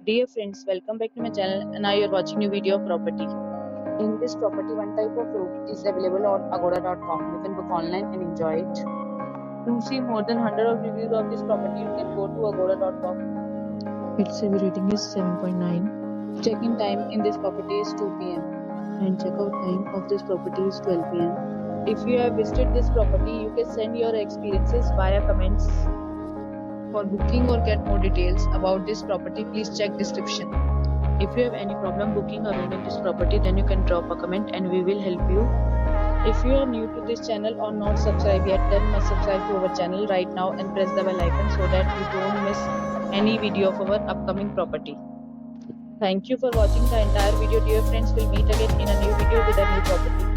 Dear friends, welcome back to my channel and now you're watching new video of property. In this property, one type of room is available on agoda.com. You can book online and enjoy it. To see more than 100 of reviews of this property, you can go to agoda.com. Its review rating is 7.9. Check-in time in this property is 2 p.m. and check-out time of this property is 12 p.m. If you have visited this property, you can send your experiences via comments. For booking or get more details about this property, please check description. If you have any problem booking or renting this property, then you can drop a comment and we will help you. If you are new to this channel or not subscribed yet, then must subscribe to our channel right now and press the bell icon so that you don't miss any video of our upcoming property. Thank you for watching the entire video. Dear friends, we'll meet again in a new video with a new property.